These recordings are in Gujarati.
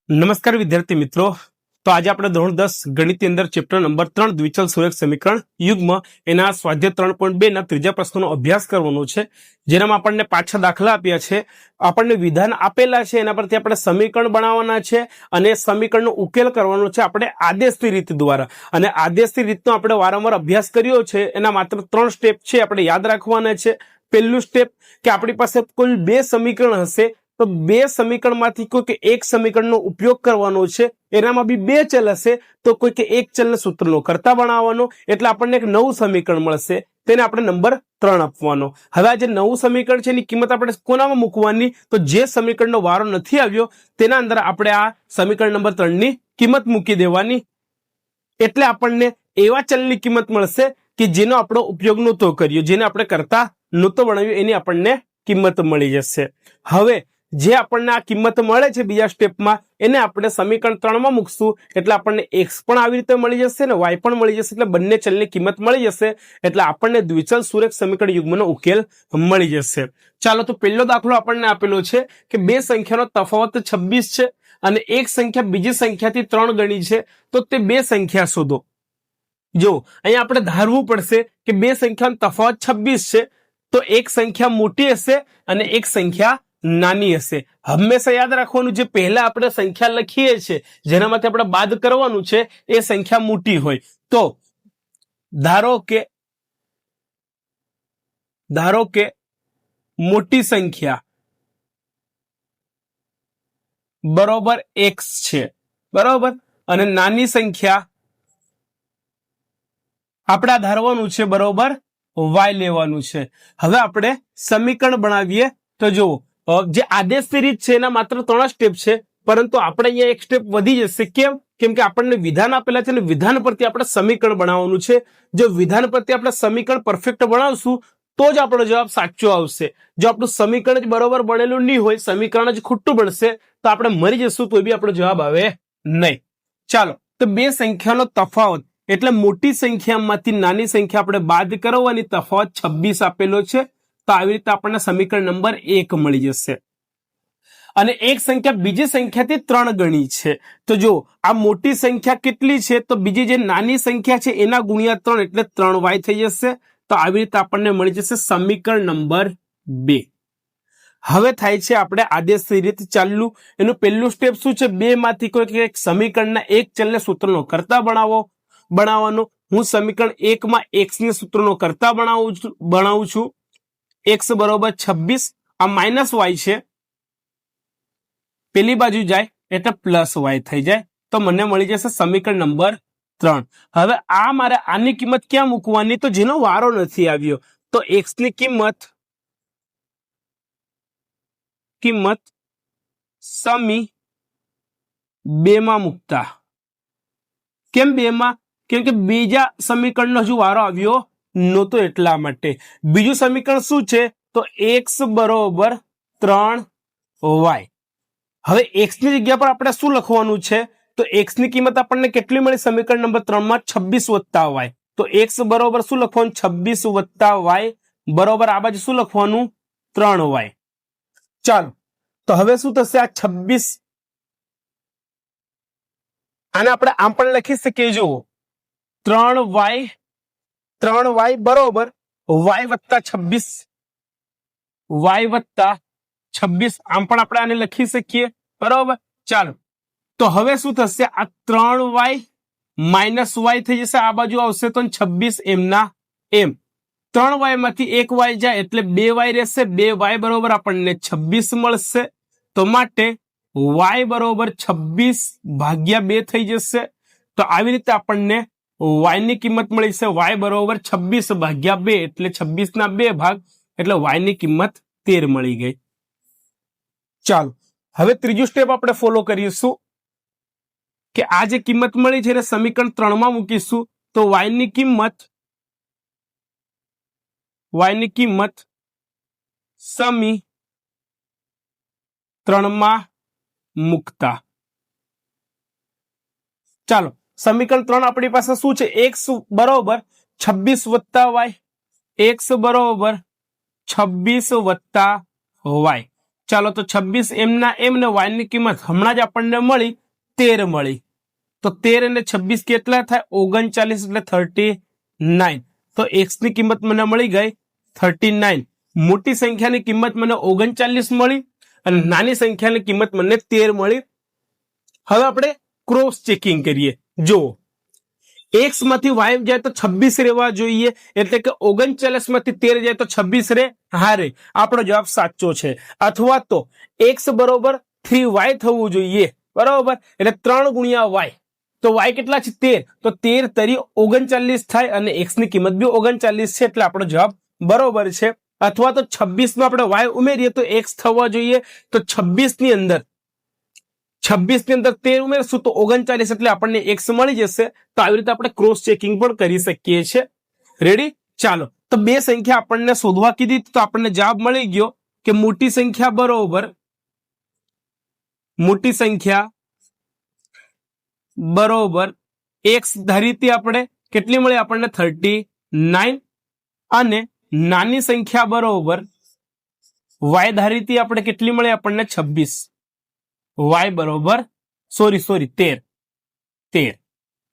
નમસ્કાર વિદ્યાર્થી મિત્રો, તો આજે આપણે ધોરણ 10 ગણિતની અંદર ચેપ્ટર નંબર 3 દ્વિચલ સુરેખ સમીકરણ યુગ્મ એના સ્વાધ્યાય 3.2 ના ત્રીજા પ્રશ્નનો અભ્યાસ કરવાનો છે, જેનામાં આપણને પાછા દાખલા આપ્યા છે, આપણને વિધાન આપેલા છે, એના પરથી આપણે સમીકરણ બનાવવાના છે અને સમીકરણનો ઉકેલ કરવાનો છે આપણે આદેશની રીત દ્વારા. અને આદેશની રીતનો આપણે વારંવાર અભ્યાસ કર્યો છે. એના માત્ર 3 સ્ટેપ છે, આપણે યાદ રાખવાના છે. પહેલું સ્ટેપ કે આપણી પાસે કુલ 2 સમીકરણ હશે, તો 2 સમીકરણમાંથી કોઈ એક સમીકરણનો ઉપયોગ કરવાનો છે. એનામાં બી 2 ચલ હશે, તો કોઈ એક ચલને સૂત્રનો કરતા બનાવવાનો, એટલે આપણને એક નવું સમીકરણ મળશે, તેને આપણે નંબર 3 આપવાનો. હવે આ જે નવું સમીકરણ છે એની કિંમત આપણે કોનામાં મૂકવાની? તો જે સમીકરણનો વારો નથી આવ્યો તેના અંદર આપણે આ સમીકરણ નંબર 3 ની કિંમત મૂકી દેવાની. એટલે આપણને એવા ચલની કિંમત મળશે કે જેનો આપણો ઉપયોગ નહોતો કર્યો, જેને આપણે કરતા નહોતો બનાવ્યો, એની આપણને કિંમત મળી જશે. હવે જે આપણને આ કિંમત મળે છે બીજા સ્ટેપમાં, એને આપણે સમીકરણ 3 માં મૂકશું, એટલે આપણને x પણ આવી રીતે મળી જશે ને y પણ મળી જશે, એટલે બંને ચલની કિંમત મળી જશે, એટલે આપણને દ્વિચલ સુરેખ સમીકરણ યુગ્મનો ઉકેલ મળી જશે. ચાલો, તો પહેલો દાખલો આપણને આપેલો છે કે બે સંખ્યાનો તફાવત 26 છે અને એક સંખ્યા બીજી સંખ્યાથી 3 ગણી છે, તો તે બે સંખ્યા શોધો. જો અહીંયા આપણે ધારવું પડશે કે બે સંખ્યાનો તફાવત 26 છે, તો એક સંખ્યા મોટી હશે અને એક સંખ્યા નાની હશે. હંમેશા યાદ રાખવાનું, જે પહેલા આપણે સંખ્યા લખીએ છીએ જેનામાંથી આપણે બાદ કરવાનું છે એ સંખ્યા મોટી હોય. તો ધારો કે મોટી સંખ્યા બરોબર x છે, બરોબર, અને નાની સંખ્યા આપણે ધારવાનું છે બરોબર y લેવાનું છે. હવે આપણે સમીકરણ બનાવીએ. તો જુઓ, જે આદેશની રીત છે એના માત્ર 3 સ્ટેપ છે, પરંતુ આપણે અહીંયા એક સ્ટેપ વધી જશે. કેમ કે આપણને વિધાન આપેલા છે અને વિધાન પરથી આપણે સમીકરણ બનાવવાનું છે. જો વિધાન પરથી આપણે સમીકરણ પરફેક્ટ બનાવશું તો જ આપણો જવાબ સાચો આવશે. જો આપણું સમીકરણ જ બરોબર બનેલું નહીં હોય, સમીકરણ જ ખોટું બનશે, તો આપણે મરી જશું તો બી આપણો જવાબ આવે નહીં. ચાલો, તો બે સંખ્યાનો તફાવત એટલે મોટી સંખ્યામાંથી નાની સંખ્યા આપણે બાદ કરવાની, તફાવત 26 આપેલો છે. તો આવી રીતે આપણને સમીકરણ નંબર 1 મળી જશે. અને એક સંખ્યા બીજી સંખ્યાથી 3 ગણી છે, તો જો આ મોટી સંખ્યા કેટલી છે? તો બીજી જે નાની સંખ્યા છે એના ગુણ્યા 3 એટલે 3y થઈ જશે. તો આવી રીતે આપણને મળી જશે સમીકરણ નંબર 2. હવે થાય છે આપણે આદેશની રીત ચાલુ. એનું પહેલું સ્ટેપ શું છે? 2 માંથી કોઈ એક સમીકરણના એક ચલને સૂત્રનો કરતા બનાવવાનો. હું સમીકરણ 1 માં x ને સૂત્રનો કરતા બનાવું છું. x બરોબર 26, આ માઇનસ y છે, પેલી બાજુ જાય એટલે પ્લસ y થઈ જાય. તો મને મળી જશે સમીકરણ નંબર 3. હવે આ મારે આની કિંમત ક્યાં મૂકવાની? તો જેનો વારો નથી આવ્યો, તો x ની કિંમત સમી 2 માં મૂકતા. કેમ 2 માં? કેમ કે બીજા સમીકરણનો હજુ વારો આવ્યો નહોતો, એટલા માટે. બીજું સમીકરણ શું છે? તો x બરોબર 3y. હવે x ની જગ્યા પર આપણે શું લખવાનું છે? તો x ની કિંમત આપણને કેટલી મળી સમીકરણ નંબર 3 માં? 26 વત્તા y. તો x બરોબર શું લખવાનું? 26 વત્તા y બરોબર આ બાજુ શું લખવાનું? 3y. ચાલો, તો હવે શું થશે? આ 26 આને આપણે આમ પણ લખી શકીએ. જુઓ, 3y બરોબર y વત્તા 26, y વત્તા 26 આમ પણ આપણે આને લખી શકીએ, બરોબર. ચાલો, તો હવે શું થશે? આ 3y માઇનસ y થઈ જશે, આ બાજુ આવશે તો 26 એમના એમ. 3y માંથી 1y જાય એટલે 2y રહેશે. 2y બરોબર આપણને 26 મળશે. તો માટે y બરોબર 26 ભાગ્યા 2 થઈ જશે. તો આવી રીતે આપણને y ની કિંમત મળી છે. y બરોબર 26 ભાગ્યા 2 એટલે 26 ના 2 ભાગ, એટલે y ની કિંમત 13 મળી ગઈ. ચાલો, હવે ત્રીજું સ્ટેપ આપણે ફોલો કરીશું કે આ જે કિંમત મળી છે એને સમીકરણ 3 માં મૂકીશું. તો y ની કિંમત સમી 3 માં મૂકતા. ચાલો, સમીકરણ 3 આપણી પાસે શું છે? x બરોબર 26 વત્તા y, x બરોબર 26 વત્તા વાય. ચાલો તો 26 એમના એમ ને વાય ની કિંમત હમણાં જ આપણને મળી 13 મળી. તો 13 અને 26 કેટલા થાય? 39 એટલે 39. તો x ની કિંમત મને મળી ગઈ 39. મોટી સંખ્યાની કિંમત મને 39 મળી અને નાની સંખ્યાની કિંમત મને 13 મળી. હવે આપણે ક્રોસ ચેકિંગ કરીએ. જો x માંથી y જાય તો 26 રહેવા જોઈએ, એટલે કે 39 માંથી 13 જાય તો 26 રે. હા રે, આપણો જવાબ સાચો છે. અથવા તો x બરોબર 3y થવું જોઈએ, બરોબર, એટલે 3 ગુણ્યા y. તો y કેટલા છે? 13. તો 13 તરી 39 થાય અને x ની કિંમત બી 39 છે, એટલે આપણો જવાબ બરોબર છે. અથવા તો 26 માં આપણે y ઉમેરીએ તો x થવા જોઈએ. તો 26 ની અંદર 13 ઉમેરશું તો 39, એટલે આપણને x મળી જશે. તો આવી રીતે આપણે ક્રોસ ચેકિંગ પણ કરી શકીએ છીએ. રેડી? ચાલો, તો બે સંખ્યા આપણને શોધવા કીધી તો આપણને જવાબ મળી ગયો કે મોટી સંખ્યા બરોબર x ધારી હતી આપણે, કેટલી મળી આપણને? 39. અને નાની સંખ્યા બરોબર y ધારી હતી આપણે, કેટલી મળી આપણને? 26. y બરોબર 13.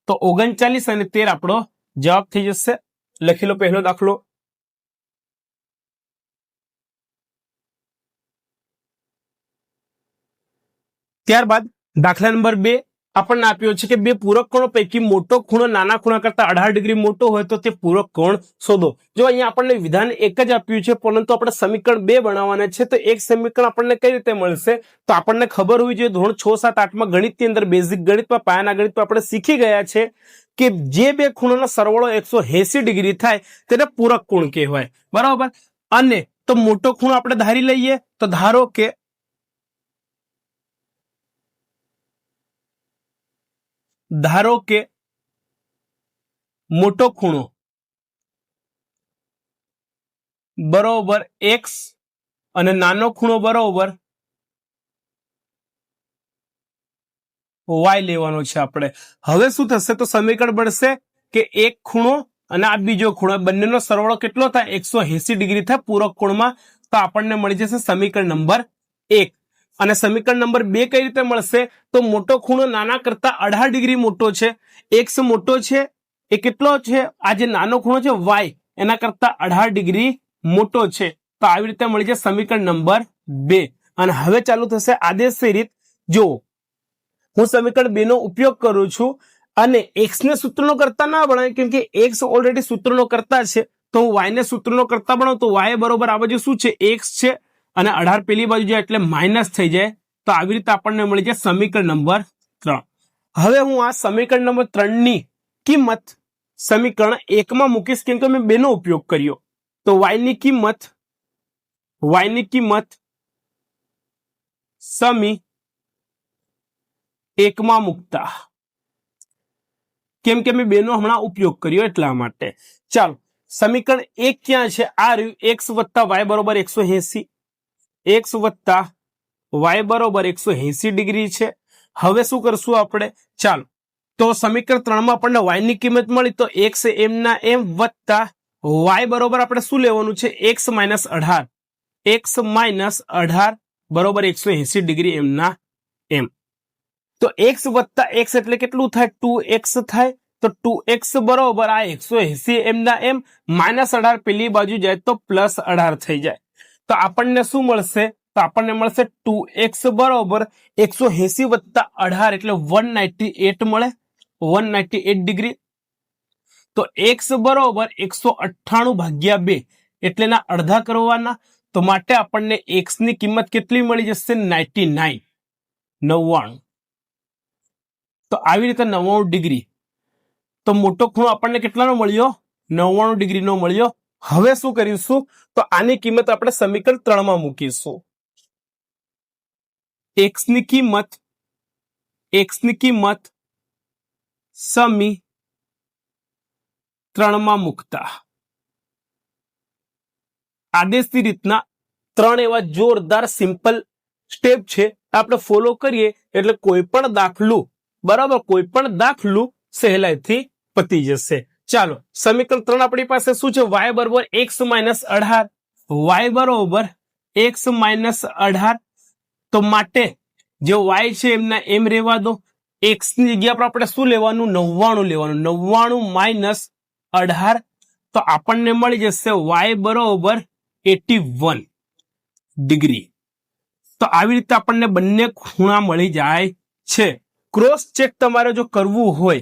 તો 39 અને 13 આપણો જવાબ થઈ જશે. લખી લો પહેલો દાખલો. ત્યારબાદ દાખલા નંબર 2 આપણને આપ્યો છે કે બે પૂરક કોણો પૈકી મોટો ખૂણો નાના ખૂણા કરતા 18 ડિગ્રી મોટો હોય તો તે પૂરક કોણ શોધો. જો અહીંયા આપણને વિધાન એક જ આપ્યું છે, પરંતુ આપણે સમીકરણ 2 બનાવવાના છે. તો એક સમીકરણ આપણને કઈ રીતે મળશે? તો આપણને ખબર હોવી જોઈએ, ધોરણ 6, 7, 8 માં ગણિતની અંદર, બેઝિક ગણિતમાં, પાયાના ગણિતમાં આપણે શીખી ગયા છે કે જે બે ખૂણાનો સરવાળો 180 ડિગ્રી થાય તેને પૂરક કોણ કહેવાય, બરાબર. અને તો મોટો ખૂણો આપણે ધારી લઈએ. તો ધારો કે મોટો ખૂણો બરોબર x અને નાનો ખૂણો બરોબર y લેવાનો છે આપણે. હવે શું થશે? તો સમીકરણ બનશે કે એક ખૂણો અને આ બીજો ખૂણો, બંનેનો સરવાળો કેટલો થાય? 180 ડિગ્રી થાય પૂરક કોણમાં. તો આપણને મળી જશે સમીકરણ નંબર 1. અને સમીકરણ નંબર 2 કઈ રીતે મળશે? તો મોટો ખૂણો નાના કરતા 18 ડિગ્રી મોટો છે. x મોટો છે એ કેટલો છે? આ જે નાનો ખૂણો છે y એના કરતા 18 ડિગ્રી મોટો છે. તો આવી રીતે મળી જાય સમીકરણ નંબર 2. અને હવે ચાલુ થશે આદેશી રીત. જો હું સમીકરણ 2 નો ઉપયોગ કરું છું અને x ને સૂત્રનો કરતા ના બનાવે, કેમ કે x ઓલરેડી સૂત્રનો કરતા છે. તો હું y ને સૂત્રનો કરતા બનાવું તો y બરોબર આ બાજુ શું છે? x છે અને 18 પેલી બાજુ જાય એટલે માઇનસ થઈ જાય. તો આવી રીતે આપણને મળી જાય સમીકરણ નંબર 3. હવે હું આ સમીકરણ નંબર 3 ની કિંમત સમીકરણ 1 માં મૂકીશ, કેમ કે મેં 2 નો ઉપયોગ કર્યો. તો y ની કિંમત સમી 1 માં મૂકતા, કેમ કે મેં 2 નો હમણાં ઉપયોગ કર્યો એટલા માટે. ચાલો, સમીકરણ 1 ક્યાં છે? આ રહ્યું. x વત્તા y બરોબર 180. x વત્તા y બરોબર 180 ડિગ્રી છે. હવે શું કરશું આપણે? ચાલો, તો સમીકરણ 3 માં આપણને y ની કિંમત મળી, તો x એમના એમ વત્તા y બરોબર આપણે શું લેવાનું છે? x માઇનસ 18 બરોબર 180 ડિગ્રી એમના એમ. તો x વત્તા x એટલે કેટલું થાય? 2x થાય. તો 2x બરોબર આ 180 એમના એમ માઇનસ 18 પેલી બાજુ જાય તો પ્લસ 18 થઈ જાય. તો આપણને શું મળશે? તો આપણને મળશે 2x બરોબર 180 વત્તા 18 એટલે 198 મળે, 198 ડિગ્રી. તો x બરોબર 198 ભાગ્યા 2 એટલે એના અડધા કરવાના. તો માટે આપણને x ની કિંમત કેટલી મળી જશે? 99. તો આવી રીતે 99 ડિગ્રી. તો મોટો ખૂણો આપણને કેટલાનો મળ્યો? 99 ડિગ્રીનો મળ્યો. હવે શું કરીશું? તો આની કિંમત આપણે સમીકરણ 3 માં મૂકીશું. x ની કિંમત સમી 3 માં મૂકતા આદેશની રીતના 3 એવા જોરદાર સિમ્પલ સ્ટેપ છે, આપણે ફોલો કરીએ એટલે કોઈ પણ દાખલું, બરાબર, કોઈ પણ દાખલું સહેલાઈથી પતી જશે. ચાલો, સમીકરણ 3 આપણી પાસે શું છે? y બરોબર x માઇનસ 18. વાય બરોબર એક્સ માઇનસ 18, તો માટે જે વાય છે એમના એમ રહેવા દો. એક્સ ની જગ્યા પર આપણે શું લેવાનું? 99 લેવાનું. 99 માઇનસ 18, તો આપણને મળી જશે વાય બરોબર 81 ડિગ્રી. તો આવી રીતે આપણને બંને ખૂણા મળી જાય છે. ક્રોસ ચેક તમારે જો કરવું હોય,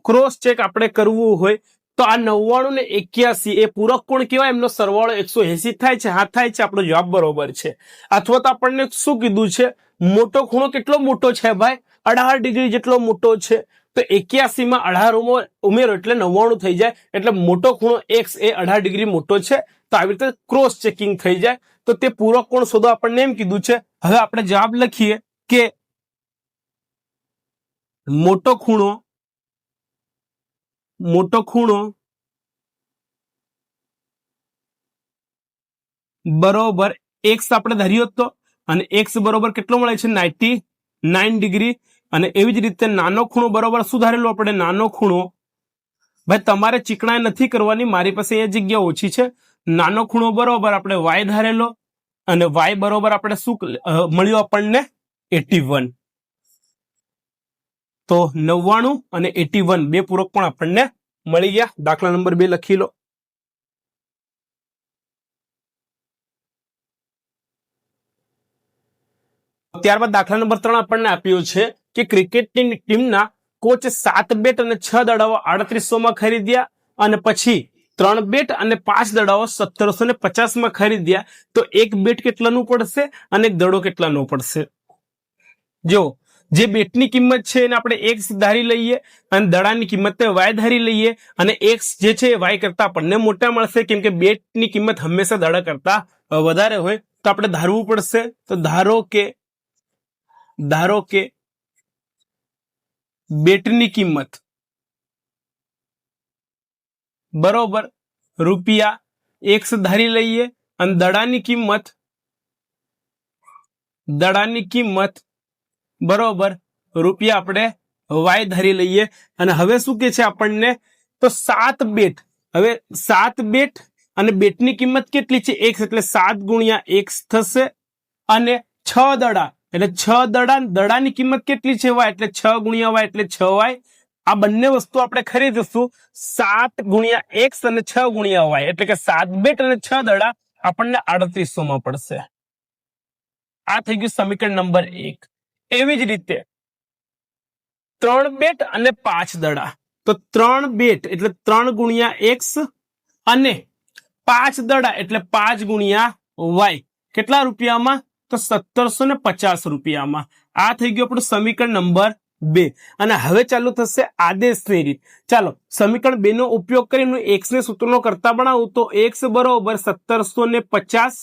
ક્રોસ ચેક આપણે કરવું હોય તો આ 99 ને 81 એ પૂરક કોણ કહેવાય, એમનો સરવાળો 180 થાય છે. હા થાય છે, આપણો જવાબ બરોબર છે. અથવા તો આપણને શું કીધું છે? મોટો ખૂણો કેટલો મોટો છે ભાઈ? 18 ડિગ્રી જેટલો મોટો છે. તો 81 માં 18 ઉમેરો એટલે 99 થઈ જાય. એટલે મોટો ખૂણો એક્સ એ 18 ડિગ્રી મોટો છે. તો આવી રીતે ક્રોસ ચેકિંગ થઈ જાય. તો તે પૂરક કોણ શોધો આપણને એમ કીધું છે. હવે આપણે જવાબ લખીએ કે મોટો ખૂણો બરોબર એક્સ આપણે ધાર્યો હતો, અને એક્સ બરોબર કેટલો મળે છે? 99 ડિગ્રી. અને એવી જ રીતે નાનો ખૂણો બરોબર શું ધારેલો આપણે? નાનો ખૂણો, ભાઈ તમારે ચીકણાઈ નથી કરવાની, મારી પાસે એ જગ્યા ઓછી છે. નાનો ખૂણો બરોબર આપણે વાય ધારેલો, અને વાય બરોબર આપણે શું મળ્યું આપણને? 81. તો 99 અને 81 બે પૂરક પણ આપણને મળી ગયા. દાખલા નંબર 2 લખી લો. ત્યારબાદ દાખલા નંબર 3 આપણને આપ્યો છે કે ક્રિકેટની ટીમના કોચ 7 બેટ અને 6 દડાઓ 3800 માં ખરીદ્યા, અને પછી 3 બેટ અને 5 દડાઓ 1750 માં ખરીદ્યા. તો એક બેટ કેટલાનું પડશે અને એક દડો કેટલાનો પડશે? જો જે બેટની કિંમત છે એને આપણે એક્સ ધારી લઈએ, અને દડાની કિંમત વાય ધારી લઈએ, અને એક્સ જે છે એ વાય કરતા આપણને મોટા મળશે, કેમ કે બેટની કિંમત હંમેશા દડા કરતા વધારે હોય. તો આપણે ધારવું પડશે. તો ધારો કે બેટની કિંમત બરોબર રૂપિયા એક્સ ધારી લઈએ, અને દડાની કિંમત બરોબર રૂપિયા આપણે વાય ધારી લઈએ. અને હવે શું કે છે આપણને? તો 7 બેટ. હવે 7 બેટ અને બેટની કિંમત કેટલી છે? એક્સ, એટલે 7 ગુણ્યા એક્સ થશે. અને 6 દડા એટલે 6 દડાની કિંમત કેટલી છે? વાય, એટલે 6 ગુણ્યા વાય એટલે 6 વાય. આ બંને વસ્તુ આપણે ખરીદીશું 7 ગુણ્યા એક્સ અને 6 ગુણ્યા વાય, એટલે કે 7 બેટ અને 6 દડા આપણને 3800 માં પડશે. આ થઈ ગયું સમીકરણ નંબર 1. એવી જ રીતે 3 બેટ અને 5 દડા. તો 3 બેટ એટલે 3 ગુણ્યા એક્સ, અને 5 દડા એટલે 5 ગુણ્યા વાય. કેટલા રૂપિયામાં? તો 1750 રૂપિયામાં. આ થઈ ગયું આપણું સમીકરણ નંબર 2. અને હવે ચાલુ થશે આદેશની રીત. ચાલો સમીકરણ 2 નો ઉપયોગ કરીને એક્સ ને સૂત્રનો કરતા બનાવું. તો એક્સ બરોબર 1750,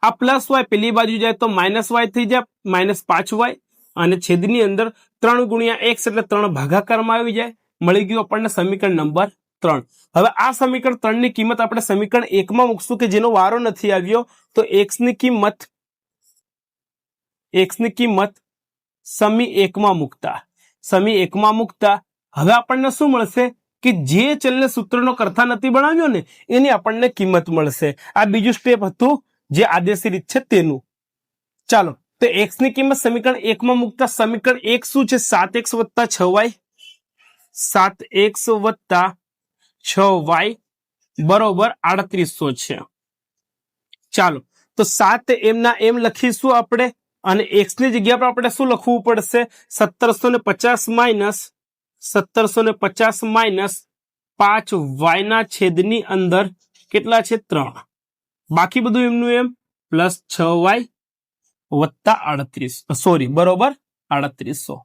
આ પ્લસ વાય પેલી બાજુ જાય તો માઇનસ વાય થઈ જાય, -5y, અને છેદની અંદર 3 ગુણ્યા એક્સ એટલે 3 ભાગાકારમાં આવી જાય. મળી ગયું આપણને સમીકરણ નંબર 3. હવે આ સમીકરણ 3 ની કિંમત આપણે સમીકરણ 1 માં મૂકશું, કે જેનો વારો નથી આવ્યો. તો એક્સ ની કિંમત સમી 1 માં મૂકતા હવે આપણને શું મળશે? કે જે ચલને સૂત્રનો કરતા નથી બનાવ્યો ને એની આપણને કિંમત મળશે. આ બીજું સ્ટેપ હતું જે આદેશી રીત છે તેનું. ચાલો, તો એક્સ ની કિંમત સમીકરણ 1 માં મૂકતા સમીકરણ 1 શું છે? 7x + 6y, 7x + 6y બરોબર 3800 છે. ચાલો, તો 7 એમના એમ લખીશું આપણે, અને એક્સ ની જગ્યા પર આપણે શું લખવું પડશે? 1750 માઇનસ 5y ના છેદની અંદર કેટલા છે? 3. બાકી બધું એમનું એમ, પ્લસ 6y વત્તા 38, બરોબર 3800.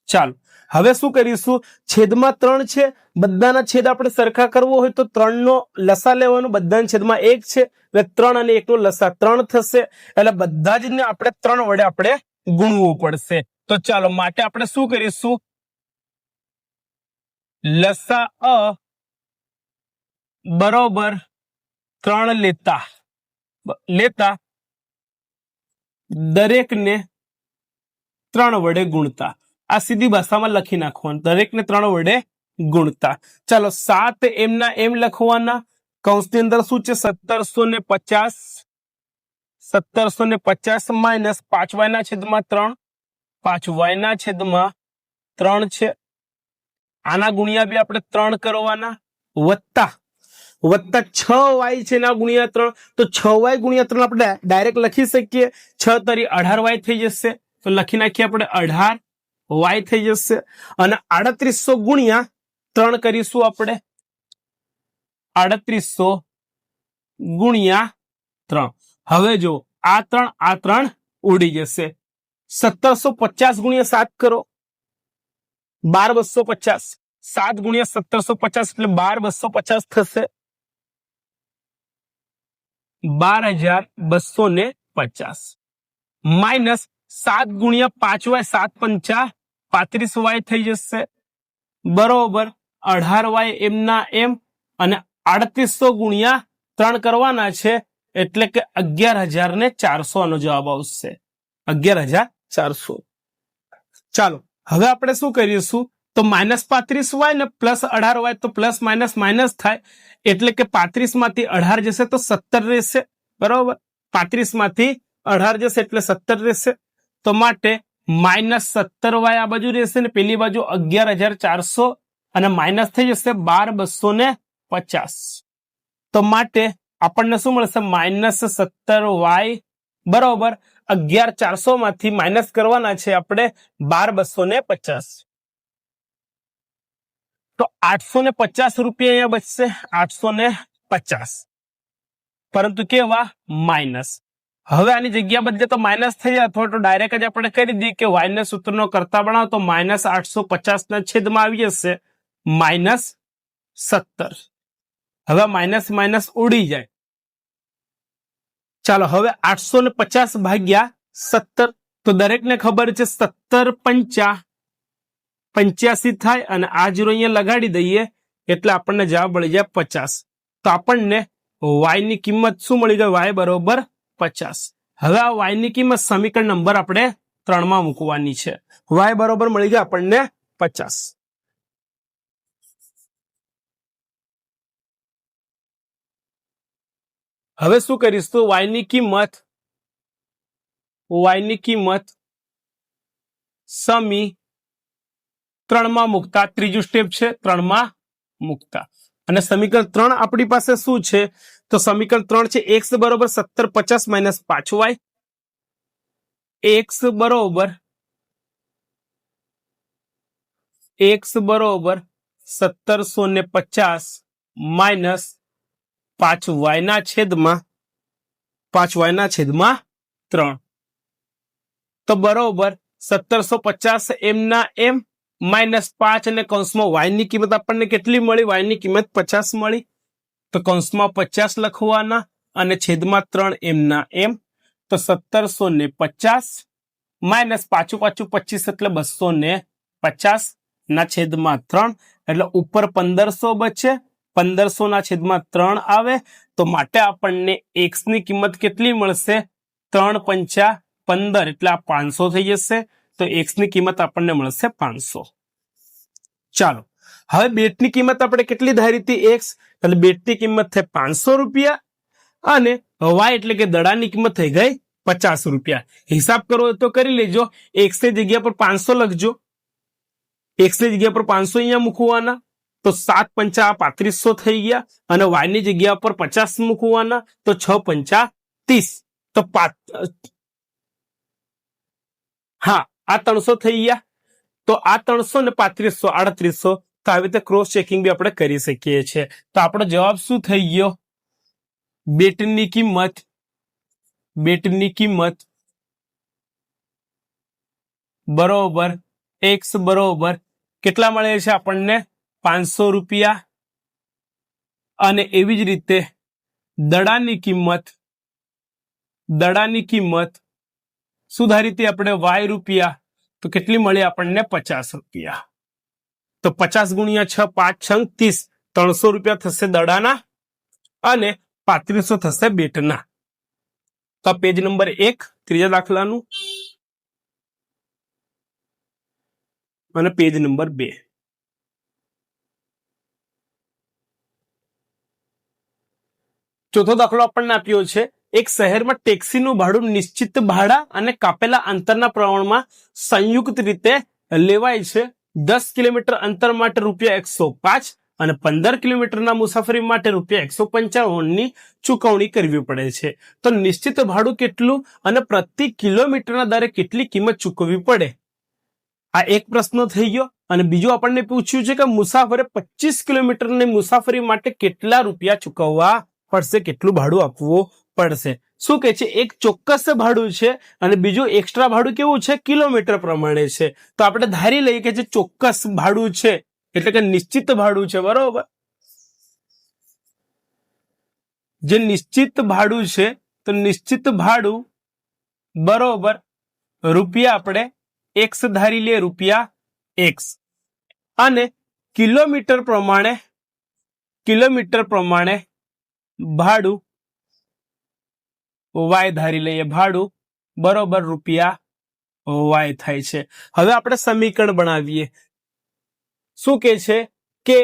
ચાલો, હવે શું કરીશું? છેદમાં 3 છે, બધાના છેદ આપણે સરખા કરવો હોય તો 3 નો લસા લેવાનો. બધાના છેદમાં 1 છે, એટલે 3 અને 1 નો લસા 3 થશે. એટલે બધા જ ને આપણે 3 વડે આપણે ગુણવું પડશે. તો ચાલો, માટે આપણે શું કરીશું? લસા બરોબર 3 લેતા દરેકને 3 વડે ગુણતા. આ સીધી ભાષામાં લખી નાખવાનું, દરેકને 3 વડે ગુણતા. ચાલો, 7 એમના એમ લખવાના, કૌંસની અંદર શું છે 1750 માઇનસ 5y ના છેદમાં 3, 5y ના છેદમાં 3 છે. આના ગુણ્યા બી આપણે 3 કરવાના, વત્તા 6y છે ના ગુણ્યા 3. તો 6y ગુણ્યા 3 આપણે ડાયરેક્ટ લખી શકીએ. 6 તરી 18y થઈ જશે. તો લખી નાખીએ આપણે 18y થઈ જશે. અને 3800 ગુણ્યા 3 કરીશું આપણે. 3800 ગુણ્યા 3. હવે જો આ 3 ઉડી જશે. 1750 ગુણ્યા 7 કરો, 12250. 7 ગુણ્યા 1750 એટલે 12250 થશે. 12250 માઇનસ 7 ગુણ્યા 5y, 7 પંચા 35y થઈ જશે, બરોબર. 18y એમના એમ. અને 3800 ગુણ્યા 3 કરવાના છે એટલે કે 11400 આનો જવાબ આવશે. 11400. ચાલો હવે આપણે શું કરીશું? તો -35y ને +18y, તો પ્લસ માઇનસ માઇનસ થાય એટલે કે 35 માંથી 18 જશે તો 17 રહેશે, બરોબર. 35 માંથી 18 જશે એટલે 17 રહેશે. તો માટે -17y આ બાજુ રહેશે ને પેલી બાજુ 11400 અને માઇનસ થઈ જશે 12250. તો માટે આપણને શું મળશે? -17y બરોબર 11400 માંથી માઇનસ કરવાના છે આપણે 12250. તો 850 રૂપિયા અહીંયા બચશે, 850, પરંતુ કેવા? માઇનસ. હવે આની જગ્યા બદલે તો માઇનસ થઈ જાય, અથવા તો ડાયરેક્ટ જ આપણે કરી દઈએ કે y ને સૂત્રનો કરતા બનાવો તો -850 ના છેદમાં આવી જશે -17. હવે માઇનસ માઇનસ ઉડી જાય. ચાલો હવે 850 ભાગ્યા 17. તો દરેકને ખબર છે 17 પંચા 85 થાય, અને આ 0 અહીંયા લગાડી દઈએ એટલે આપણને જવાબ મળી જાય 50. તો આપણને y ની કિંમત શું મળી ગઈ? y બરોબર 50. હવે આ y ની કિંમત સમીકરણ નંબર આપણે 3 માં મૂકવાની છે. y બરોબર મળી ગઈ આપણને 50. હવે શું કરીશું? y ની કિંમત સમી 3 માં મૂકતા, ત્રીજું સ્ટેપ છે 3 માં મૂકતા. અને સમીકરણ 3 આપણી પાસે શું છે? તો સમીકરણ 3 છે x બરોબર 1750 માઇનસ 5y, x બરોબર 1750 માઇનસ 5y ના છેદમાં 3. તો બરોબર 1750 એમના એમ માઇનસ 5 અને કૌંસમાં y ની કિંમત આપણને કેટલી મળી? y ની કિંમત 50 મળી. તો કૌંસમાં 50 લખવાના અને છેદમાં 3 એમના એમ. તો 1750 માઇનસ 5 25 એટલે 250 ના છેદમાં 3 એટલે ઉપર 1500 બચે. 1500 ના છેદમાં 3 આવે. તો માટે આપણને x ની કિંમત કેટલી મળશે? 3 પંચા 15 એટલે આ 500 થઈ જશે. તો x ની કિંમત આપણને મળશે 500. ચાલો હવે બેટની કિંમત આપણે કેટલી ધારી હતી? x. એટલે બેટની કિંમત થઈ 500 રૂપિયા અને y એટલે કે દડાની કિંમત થઈ ગઈ 50 રૂપિયા. હિસાબ કરવો તો કરી લેજો. x ની જગ્યા પર 500 લખજો. x ની જગ્યા પર 500 અહીંયા મૂકવાના. તો 7 પંચા 3500 થઈ ગયા. અને y ની જગ્યા પર 50 મૂકવાના. તો 6 પંચા 30. તો હા આ 300 થઈ ગયા. તો આ 300 ને 3500 3800. તો આવી રીતે ક્રોસ ચેકિંગ બી આપણે કરી શકીએ છીએ. તો આપણો જવાબ શું થઈ ગયો? બેટની કિંમત બરોબર x બરોબર કેટલા મળે છે આપણને? 500 રૂપિયા. અને એવી જ રીતે દડાની કિંમત શું ધારી હતી આપણે? y રૂપિયા. તો કેટલી મળી આપણને? 50 રૂપિયા. તો 50 ગુણ્યા 6 5 6 30. 300 રૂપિયા થશે દડાના અને 3500 થશે બેટના. તો પેજ નંબર 1 ત્રીજા દાખલાનું અને પેજ નંબર 2. ચોથો દાખલો આપણને આપ્યો છે, એક શહેરમાં ટેક્સીનું ભાડું નિશ્ચિત ભાડા અને કાપેલા અંતરના પ્રમાણમાં સંયુક્ત રીતે લેવાય છે. 10 કિલોમીટર અંતર માટે ₹105 અને 15 કિલોમીટરના મુસાફરી માટે ₹155 ની ચૂકવણી કરવી પડે છે. તો નિશ્ચિત ભાડું કેટલું અને પ્રતિ કિલોમીટરના દરે કેટલી કિંમત ચૂકવવી પડે? આ એક પ્રશ્ન થઈ ગયો. અને બીજું આપણને પૂછ્યું છે કે મુસાફરે 25 કિલોમીટરની મુસાફરી માટે કેટલા રૂપિયા ચૂકવવા પડશે, કેટલું ભાડું આપવું પડશે? શું કે છે, એક ચોક્કસ ભાડું છે અને બીજું એક્સ્ટ્રા ભાડું કેવું છે, કિલોમીટર પ્રમાણે છે. તો આપણે ધારી લઈએ કે જે ચોક્કસ ભાડું છે એટલે કે નિશ્ચિત ભાડું છે, બરોબર. જે નિશ્ચિત ભાડું છે તો નિશ્ચિત ભાડું બરોબર રૂપિયા આપણે એક્સ ધારી લઈએ, રૂપિયા એક્સ, અને કિલોમીટર પ્રમાણે ભાડું વાય ધારી લઈએ, ભાડું બરોબર રૂપિયા વાય થાય છે. હવે આપણે સમીકરણ બનાવીએ. શું કે છે કે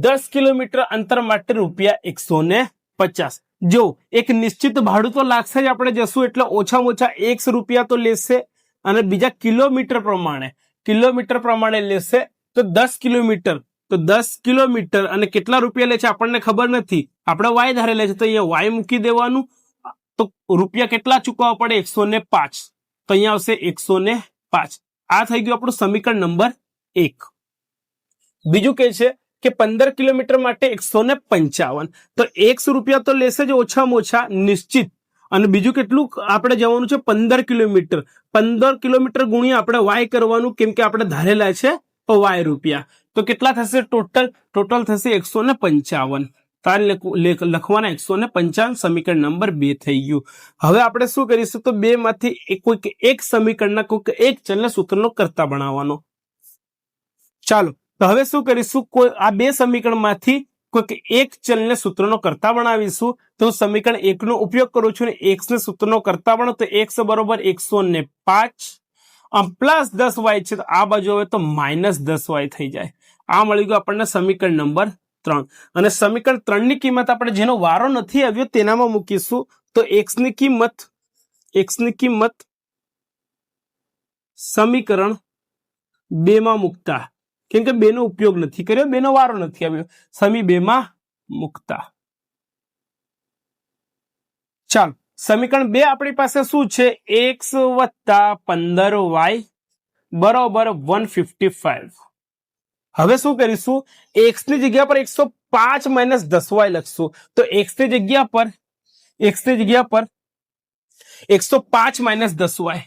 10 કિલોમીટર અંતર માટે ₹150. જો એક નિશ્ચિત ભાડું તો લાગશે જ, આપણે જશું એટલે ઓછામાં ઓછા X રૂપિયા તો લેશે, અને બીજા કિલોમીટર પ્રમાણે લેશે. તો 10 કિલોમીટર અને કેટલા રૂપિયા લે છે આપણને ખબર નથી, આપણે વાય ધારેલા છે તો અહીંયા વાય મૂકી દેવાનું. તો રૂપિયા કેટલા ચૂકવવા પડે, 105. તો અહીંયા આવશે 105. આ થઈ ગયું આપણું સમીકરણ નંબર 1. બીજું કે છે કે 15 કિલોમીટર માટે 155. તો X રૂપિયા તો લેશે જ ઓછામાં ઓછા નિશ્ચિત, અને બીજું કેટલું આપણે જવાનું છે, 15 કિલોમીટર. 15 કિલોમીટર ગુણ્યા આપણે વાય કરવાનું, કેમ કે આપણે ધારેલા છે વાય રૂપિયા. તો કેટલા થશે ટોટલ થશે 155. તારે લખવાના 155. સમીકરણ નંબર 2 થઈ ગયું. હવે આપણે શું કરીશું, તો બે માંથી કોઈક એક સમીકરણના કોઈક એક ચલને સૂત્રનો કરતા બનાવવાનો. ચાલો, તો હવે શું કરીશું, કોઈ આ બે સમીકરણમાંથી કોઈક એક ચલને સૂત્રનો કરતા બનાવીશું. તો હું સમીકરણ 1 નો ઉપયોગ કરું છું અને x ને સૂત્રનો કરતા બનાવો. તો x બરોબર 105 પ્લસ 10y છે, તો આ બાજુ હવે તો -10y થઈ જાય. આ મળી ગયું આપણને સમીકરણ નંબર 3. અને સમીકરણ 3 ની કિંમત આપણે જેનો વારો નથી આવ્યો તેનામાં મૂકીશું. તો x ની કિંમત સમીકરણ 2 માં મૂકતા, કેમ કે 2 નો ઉપયોગ નથી કર્યો, 2 નો વારો નથી આવ્યો, સમી 2 માં મૂકતા. ચાલો, સમીકરણ 2 આપણી પાસે શું છે, x વત્તા 15y બરોબર 155. હવે શું કરીશું, x ની જગ્યા પર 105 માઇનસ 10y લખશું. તો x ની જગ્યા પર 105 માઇનસ 10y,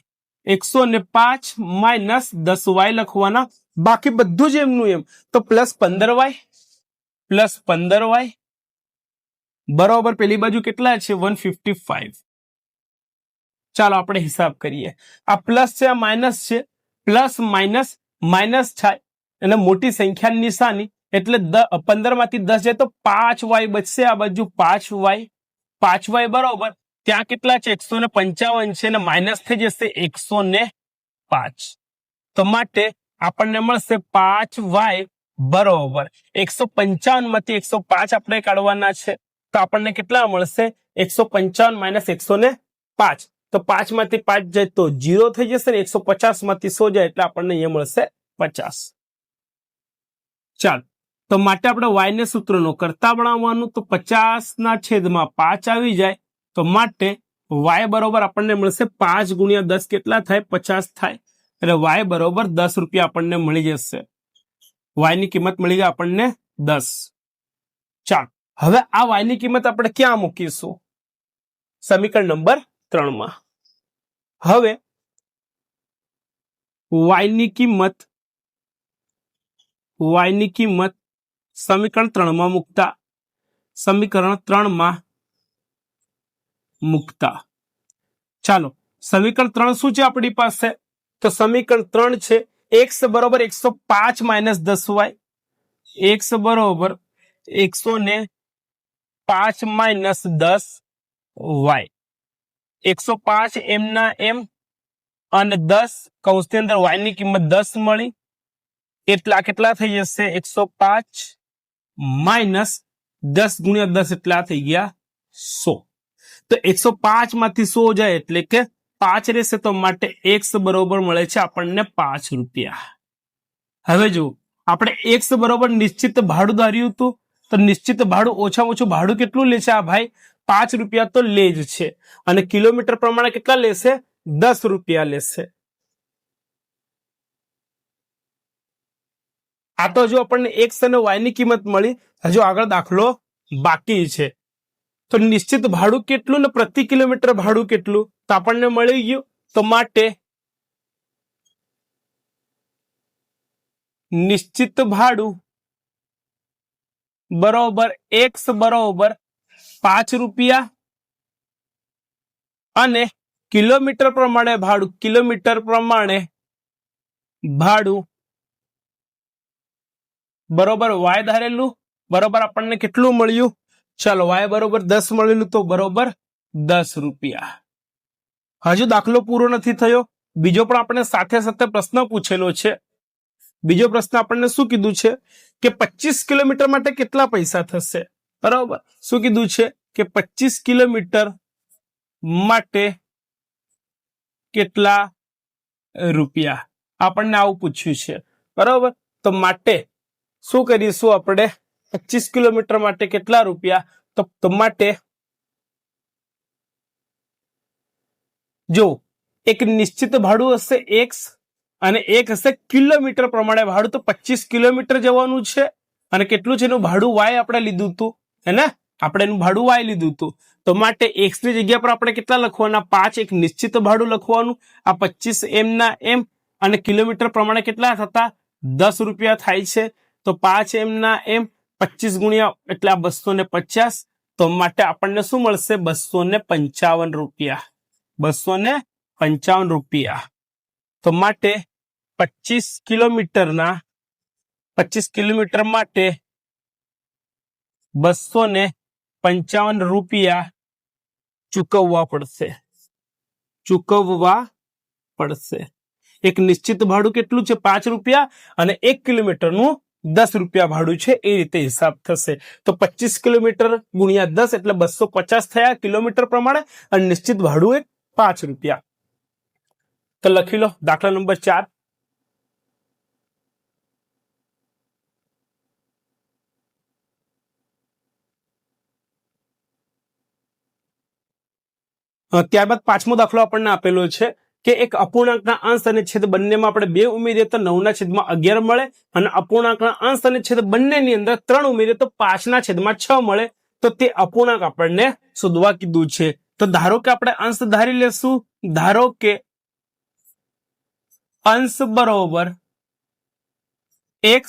105 માઇનસ 10y લખવાના. બાકી બધું જ એમનું એમ. તો પ્લસ 15y બરોબર પેલી બાજુ કેટલા છે, 155. ચાલો આપણે હિસાબ કરીએ. આ પ્લસ છે, આ માઇનસ છે, પ્લસ માઇનસ થાય અને મોટી સંખ્યાની નિશાની એટલે 15 માંથી 10 જાય તો 5y બચશે. આ બાજુ 5y બરોબર ત્યાં કેટલા છે, 155 છે, અને માઇનસ થઈ જશે 105. તો માટે આપણને મળશે 5y બરોબર 155 માંથી 105 આપણે કાઢવાના છે. તો આપણને કેટલા મળશે, 155 માઇનસ 105. તો 5 માંથી 5 જાય તો 0 થઈ જશે ને 150 માંથી 100 જાય એટલે આપણને અહીંયા મળશે 50. ચાલો, તો માટે આપણે y ને સૂત્રનો કરતા બનાવવાનું. તો 50 ના છેદમાં 5 આવી જાય. તો માટે y બરોબર આપણને મળશે 5 ગુણ્યા 10 કેટલા થાય, 50 થાય. એટલે y બરોબર 10 રૂપિયા આપણને મળી જશે. y ની કિંમત મળી ગઈ આપણને 10. ચાલો, હવે આ y ની કિંમત આપણે ક્યાં મૂકીશું, સમીકરણ નંબર 3 માં. હવે y ની કિંમત સમીકરણ 3 માં મૂકતા. ચાલો, સમીકરણ 3 શું છે આપણી પાસે, તો સમીકરણ 3 છે x બરોબર 105 માઇનસ 10y, x બરોબર 105 માઇનસ 10y. 105 એમ ના એમ અને 10 કૌંસની અંદર y ની કિંમત 10 મળી એટલા કેટલા થઈ જશે, 105 માઇનસ 10 ગુણ્યા 10 એટલા થઈ ગયા 100 તો 105 માંથી 100 જાય એટલે કે 5 રહેશે તો માટે x બરોબર મળે છે આપણને 5 રૂપિયા. હવે જો આપણે x બરોબર નિશ્ચિત ભાડું ધાર્યું હતું તો નિશ્ચિત ભાડું ઓછામાં ઓછું ભાડું કેટલું લેશે આ ભાઈ 5 રૂપિયા તો લે જ છે અને કિલોમીટર પ્રમાણે કેટલા લેશે 10 રૂપિયા લેશે. આ તો જો આપણને x અને y ની કિંમત મળી. હજુ આગળ દાખલો બાકી છે. તો નિશ્ચિત ભાડું કેટલું ને પ્રતિ કિલોમીટર ભાડું કેટલું તો આપણને મળી ગયું. તો માટે નિશ્ચિત ભાડું બરોબર x બરોબર 5 રૂપિયા અને કિલોમીટર પ્રમાણે ભાડું બરોબર y ધારેલું બરોબર આપણને કેટલું મળ્યું. ચાલો y બરોબર 10 મળેલું તો બરોબર 10 રૂપિયા. હજુ દાખલો પૂરો નથી થયો. બીજો પણ આપણે સાથે સાથે પ્રશ્ન પૂછેલો છે. બીજો પ્રશ્ન આપણને શું કીધું છે કે 25 કિલોમીટર માટે કેટલા પૈસા થશે. બરાબર શું કીધું છે કે 25 કિલોમીટર માટે કેટલા રૂપિયા આપણને આવું પૂછ્યું છે. બરાબર તો માટે શું કરીશું આપણે 25 કિલોમીટર માટે કેટલા રૂપિયા તો માટે જો એક નિશ્ચિત ભાડું હશે x અને એક હશે કિલોમીટર પ્રમાણે ભાડું. તો 25 કિલોમીટર જવાનું છે અને કેટલું છે એનું ભાડું y આપણે લીધું હતું હે ને આપણે એનું ભાડું y લીધું હતું. તો માટે x ની જગ્યા પર આપણે કેટલા લખવાના 5 એક નિશ્ચિત ભાડું લખવાનું. આ 25 m ના m અને કિલોમીટર પ્રમાણે કેટલા થતા 10 રૂપિયા થાય છે. તો 5 m ના m 25 ગુણ્યા એટલે 250. તો માટે આપણને શું મળશે 255 રૂપિયા. 255 રૂપિયા. તો માટે 25 કિલોમીટર માટે 255 રૂપિયા ચૂકવવા પડશે. એક નિશ્ચિત ભાડું કેટલું છે 5 રૂપિયા અને 1 કિલોમીટરનું 10 રૂપિયા ભાડું છે. એ રીતે હિસાબ થશે. તો 25 કિલોમીટર ગુણ્યા 10 એટલે 250 થયા કિલોમીટર પ્રમાણે અને નિશ્ચિત ભાડું 5 રૂપિયા. તો લખી લો દાખલા નંબર 4. ત્યારબાદ 5મો દાખલો આપણને આપેલો છે કે એક અપૂર્ણાંકના અંશ અને છેદ બંનેમાં આપણે 2 ઉમેરીએ તો 9/11 મળે અને અપૂર્ણાંકના અંશ અને છેદ બંનેની અંદર 3 ઉમેરીએ તો 5/6 મળે. તો તે અપૂર્ણાંક આપણને શોધવા કીધું છે. તો ધારો કે આપણે અંશ ધારી લેશું. ધારો કે અંશ બરોબર x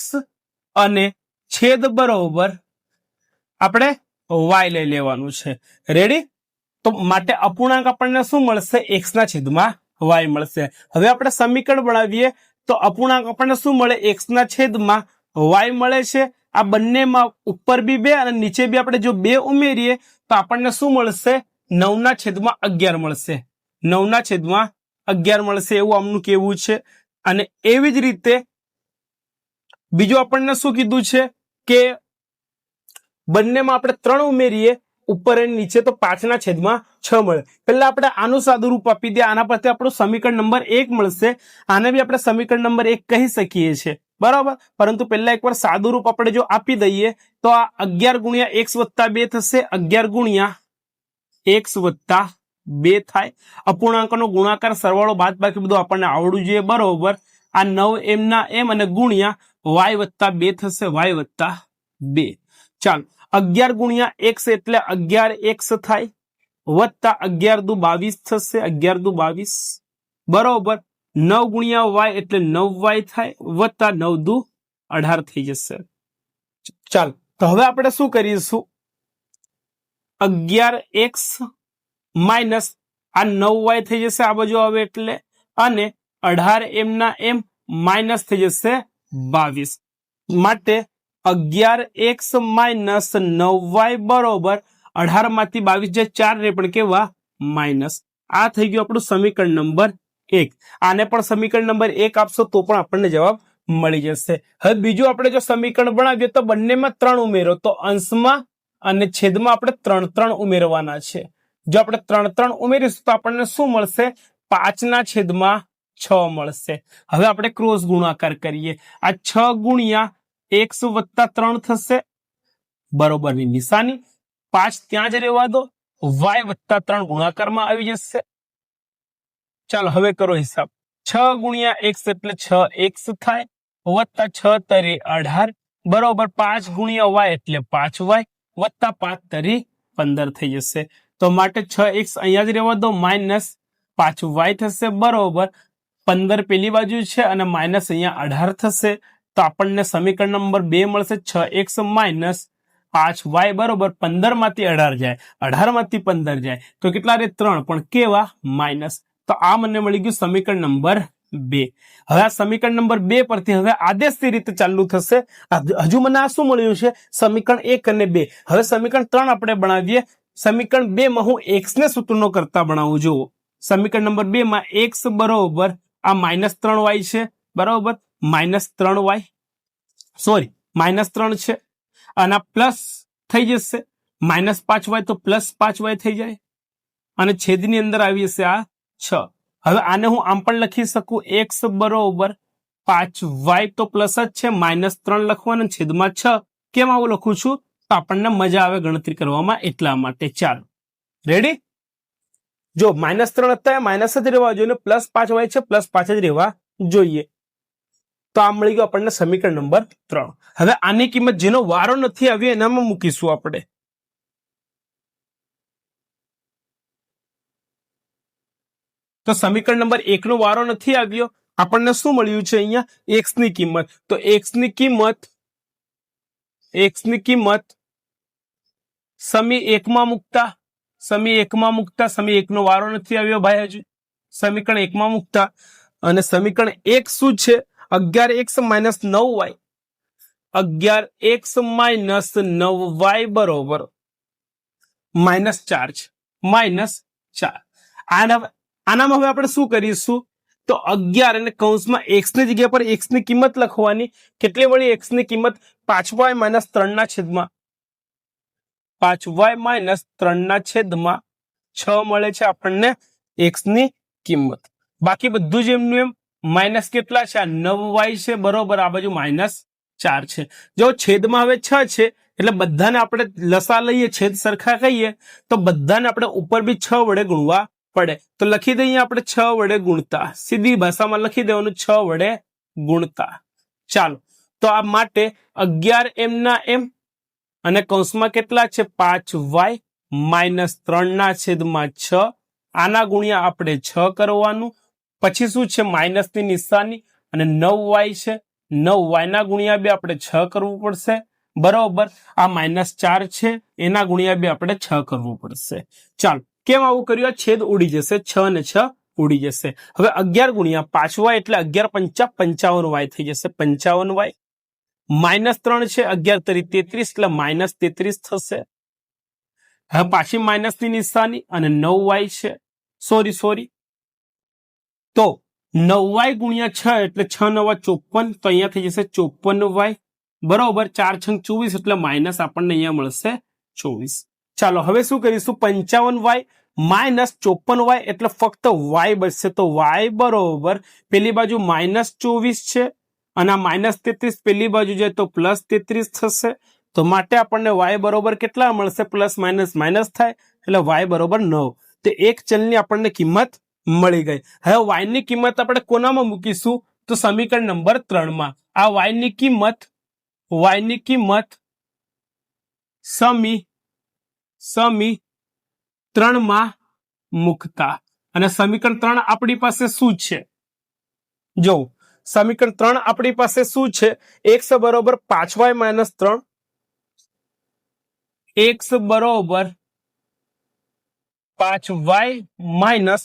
અને છેદ બરોબર આપણે y લઈ લેવાનું છે. રેડી. તો માટે અપૂર્ણાંક આપણને શું મળશે x ના છેદમાં y મળશે. હવે આપણે સમીકરણ બનાવીએ તો અપૂર્ણાંક આપણને શું મળે x ના છેદમાં y મળે છે. આ બંનેમાં ઉપર બી 2 અને નીચે બી આપણે જો 2 ઉમેરીએ તો આપણને શું મળશે 9/11 મળશે. 9/11 મળશે એવું આમનું કહેવું છે. અને એવી જ રીતે બીજું આપણને શું કીધું છે કે બંનેમાં આપણે 3 ઉમેરીએ ઉપર અને નીચે તો 5/6 મળે. પહેલા આપણે આનું સાદું રૂપ આપી દે. આના પરથી આપણું સમીકરણ નંબર 1 મળશે. આને બી આપણે સમીકરણ નંબર 1 કહી શકીએ છીએ. બરાબર. પરંતુ પહેલા એકવાર સાદું રૂપ આપણે જો આપી દઈએ તો આ 11 ગુણ્યા x વત્તા 2 થશે. 11 ગુણ્યા x વત્તા 2 થાય. અપૂર્ણાંકનો ગુણાકાર સરવાળો બાદબાકી બધું આપણને આવડવું જોઈએ. બરોબર. આ 9m ના m અને ગુણ્યા y વત્તા 2 થશે. y વત્તા 2. ચાલો 11 ગુણ્યા x એટલે 11x થાય વત્તા 11 દુ 22 થશે. 11 દુ 22 બરોબર. 9 ગુણ્યા y એટલે 9y થાય વત્તા 9 દુ 18 થઈ જશે. ચાલો તો હવે આપણે શું કરીશું 11x માઇનસ આ 9y થઈ જશે આ બાજુ આવે એટલે અને 18m ના m માઇનસ થઈ જશે 22. માટે 11x માઇનસ 9y બરોબર 18 માંથી 22 જે 4 રે પણ કેવા માઇનસ. આ થઈ ગયું આપણું સમીકરણ નંબર 1. આને પણ સમીકરણ નંબર 1 આપશો તો પણ આપણને જવાબ મળી જશે. હવે બીજું આપણે જો સમીકરણ બનાવીએ તો બંનેમાં 3 ઉમેરો તો અંશમાં અને છેદમાં આપણે 3 ઉમેરવાના છે. જો આપણે 3 ઉમેરીશું તો આપણને શું મળશે? 5/6 મળશે. હવે આપણે ક્રોસ ગુણાકાર કરીએ. આ 6 ગુણ્યા x વત્તા 3 થશે, બરોબરની નિશાની. 5 ત્યાં જ રહેવા દો, y વત્તા 3 ગુણાકારમાં આવી જશે. ચાલો હવે કરો હિસાબ. 6 ગુણ્યા x એટલે 6x થાય, વત્તા 6 તરી 18 બરોબર 5 ગુણ્યા y એટલે 5y વત્તા 5 તરી 15 થઈ જશે. તો માટે 6x અહીંયા જ રહેવા દો, માઇનસ 5y થશે બરોબર 15 પેલી બાજુ છે અને માઇનસ અહીંયા 18 થશે. તો આપણને સમીકરણ નંબર 2 મળશે. 6x માઇનસ 5y બરોબર 15 માંથી 18 જાય, 18 માંથી 15 જાય તો કેટલા રે? 3, પણ કેવા? માઇનસ. તો આ મને મળી ગયું સમીકરણ નંબર 2. હવે આ સમીકરણ નંબર 2 પરથી હવે આદેશની રીતે ચાલુ થશે. હજુ મને આ શું મળ્યું છે? સમીકરણ 1 અને 2. હવે સમીકરણ 3 આપણે બનાવીએ. સમીકરણ 2 માં હું x ને સૂત્રનો કરતા બનાવું. જુઓ, સમીકરણ નંબર 2 માં x બરોબર આ -3y છે બરોબર, -3y સોરી -3 છે અને પ્લસ થઈ જશે, -5y તો +5y થઈ જાય અને છેદની અંદર આવી જશે આ 6. હવે આને હું આમ પણ લખી શકું, x બરોબર 5y તો પ્લસ જ છે, -3 લખવાનું છેદમાં 6. કેમ આવું લખું છું? તો આપણને મજા આવે ગણતરી કરવામાં એટલા માટે. ચાલો રેડી? જો -3 હતા માઇનસ જ રહેવા જોઈએ, +5y છે +5 જ રહેવા જોઈએ. તો આ મળી ગયું આપણને સમીકરણ નંબર 3. હવે આની કિંમત જેનો વારો નથી આવ્યો એનામાં મૂકીશું આપણે. તો સમીકરણ નંબર 1 નો વારો નથી આવ્યો, આપણને શું મળ્યું છે અહીંયા? x ની કિંમત. તો x ની કિંમત સમી 1 માં મૂકતા, સમી 1 નો વારો નથી આવ્યો ભાઈ હજુ. સમીકરણ 1 માં મૂકતા અને સમીકરણ 1 શું છે? 11x minus 9y, 11x minus 9y બરોબર -4 છે, -4. આનામાં હવે આપણે શું કરીશું? તો 11 અને કૌંસમાં x ની જગ્યા પર x ની કિંમત લખવાની. કેટલી મળી x ની કિંમત? 5y માઇનસ 3/5y - 3/6 મળે છે આપણને x ની કિંમત. બાકી બધું જ એમનું એમ. માઇનસ કેટલા છે? 9y છે બરોબર, આ બાજુ -4 છે. જો છેદમાં હવે 6 છે એટલે બધાને આપણે લસા લઈએ, છેદ સરખા કહીએ તો બધાને આપણે ઉપર બી 6 વડે ગુણવા પડે. તો લખી દઈએ આપણે 6 વડે ગુણતા. સીધી ભાષામાં લખી દેવાનું 6 વડે ગુણતા. ચાલો, તો આ માટે 11 એમ ના એમ અને કૌંસમાં કેટલા છે? 5y minus 3/6. આના ગુણ્યા આપણે 6 કરવાનું. પછી શું છે? માઇનસની નિશાની અને 9y છે, 9y ના ગુણ્યા બી આપણે 6 કરવું પડશે બરોબર. આ -4 છે, એના ગુણ્યા બી આપણે 6 કરવું પડશે. ચાલો, કેમ આવું કર્યું? આ છેદ ઉડી જશે, 6 ને 6 ઉડી જશે. હવે 11 ગુણ્યા 5y એટલે 11 × 5 = 55y થઈ જશે, 55y. -3 છે, 11 તરી 33 એટલે -33 થશે. હવે પાછી માઇનસની નિશાની અને 9y છે, સોરી તો 9y ગુણ્યા 6 એટલે 6 × 9 = 54, તો અહીંયા થઈ જશે 54y બરોબર. 4 × 24 એટલે માઇનસ આપણને અહીંયા મળશે 24. ચાલો હવે શું કરીશું? 55y માઇનસ 54y એટલે ફક્ત y બચશે. તો y બરોબર પેલી બાજુ -24 છે અને આ -33 પેલી બાજુ જાય તો +33 થશે. તો માટે આપણને y બરોબર કેટલા મળશે? પ્લસ માઇનસ થાય એટલે y બરોબર 9. તો એક ચલની આપણને કિંમત મળી ગઈ. હવે y ની કિંમત આપણે કોનામાં મૂકીશું? તો સમીકરણ નંબર 3 માં. આ y ની કિંમત સમી 3 માં મૂકતા. અને સમીકરણ 3 આપણી પાસે શું છે? જો સમીકરણ 3 આપણી પાસે શું છે? x બરોબર 5y માઇનસ 3, x બરોબર 5y માઇનસ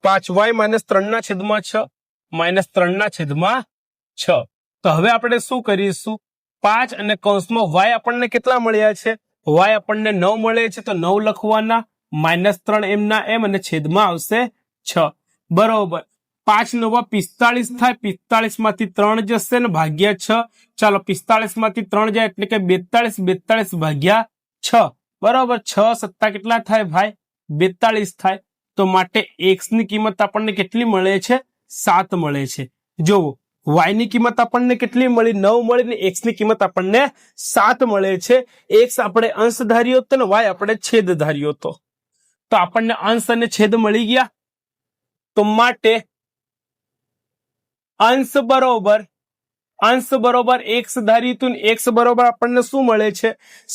3/6 -3/6. તો હવે આપણે શું કરીશું? 5 અને કૌંસમાં y આપણને કેટલા મળ્યા છે? y આપણને 9 મળે છે, તો 9 લખવાના, -3 એમ ના એમ અને છેદમાં આવશે 6 બરોબર. 5 નવા 45 થાય, 45 માંથી 3 જશે ને ભાગ્યા 6. ચાલો 45 માંથી 3 જાય એટલે કે 42, 42 ભાગ્યા 6 બરાબર. 6 સત્તા કેટલા થાય ભાઈ? 42 થાય. તો માટે x ની કિંમત આપણને કેટલી મળે છે? 7 મળે છે. જોવો y ની કિંમત આપણને કેટલી મળી? 9 મળી ને x ની કિંમત આપણને 7 મળે છે. x આપણે અંશ ધાર્યો હતો ને y આપણે છેદ ધાર્યો હતો. તો આપણને અંશ અને છેદ મળી ગયા. તો માટે અંશ બરોબર x ધાર્યું હતું ને x બરોબર આપણને શું મળે છે?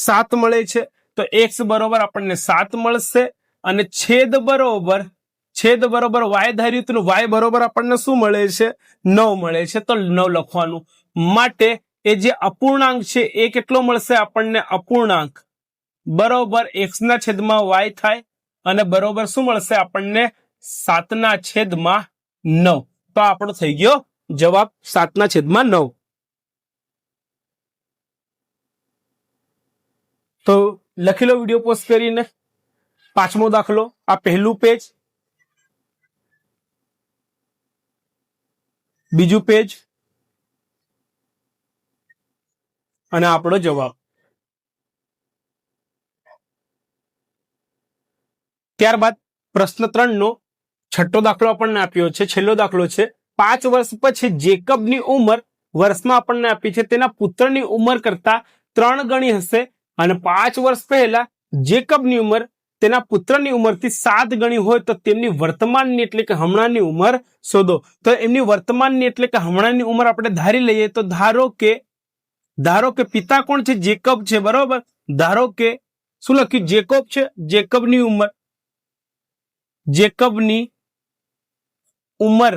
7 મળે છે. તો x બરોબર આપણને 7 મળશે અને છેદ બરોબર y ધાર્યું હતું ને y બરોબર આપણને શું મળે છે? 9 મળે છે. તો 9 લખવાનું. માટે એ જે અપૂર્ણાંક છે એ કેટલો મળશે આપણને? અપૂર્ણાંક બરોબર x ના છેદમાં y થાય અને બરોબર શું મળશે આપણને? 7 ના છેદમાં 9. તો આપણો થઈ ગયો જવાબ 7 ના છેદમાં 9. તો લખી લો વિડીયો પોઝ કરીને. 5મો દાખલો, આ પહેલું પેજ, બીજું પેજ અને આપણો જવાબ. ત્યારબાદ પ્રશ્ન 3 નો છઠ્ઠો દાખલો આપણને આપ્યો છે, છેલ્લો દાખલો છે. 5 વર્ષ પછી જેકબની ઉંમર વર્ષમાં આપણને આપી છે તેના પુત્રની ઉંમર કરતા 3 ગણી હશે અને 5 વર્ષ પહેલા જેકબની ઉંમર તેના પુત્રની ઉંમરથી 7 ગણી હોય તો તેમની વર્તમાનની એટલે કે હમણાંની ઉંમર શોધો. તો એમની વર્તમાનની એટલે કે હમણાંની ઉંમર આપણે ધારી લઈએ. તો ધારો કે પિતા કોણ છે? જેકબ છે બરોબર. ધારો કે શું લખ્યું? જેકોબ છે. જેકબની ઉંમર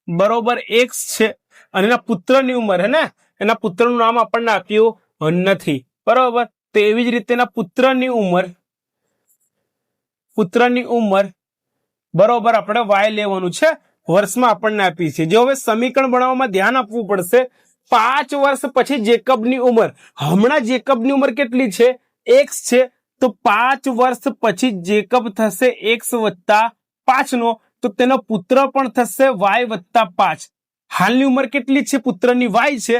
બરોબર x છે અને એના પુત્રની ઉંમર હે ને, એના પુત્રનું નામ આપણને આપ્યું નથી બરોબર. તો એવી જ રીતે એના પુત્રની ઉંમર બરોબર આપણે y લેવાનું છે. વર્ષમાં આપણને આપી છે. જો હવે સમીકરણ બનાવવામાં ધ્યાન આપવું પડશે. 5 વર્ષ પછી જેકબની ઉંમર, હમણાં જેકબની ઉંમર કેટલી છે? x છે. તો 5 વર્ષ પછી જેકબ થશે x વત્તા 5 નો, તો તેનો પુત્ર પણ થશે y વત્તા 5. હાલની ઉંમર કેટલી છે? પુત્રની y છે.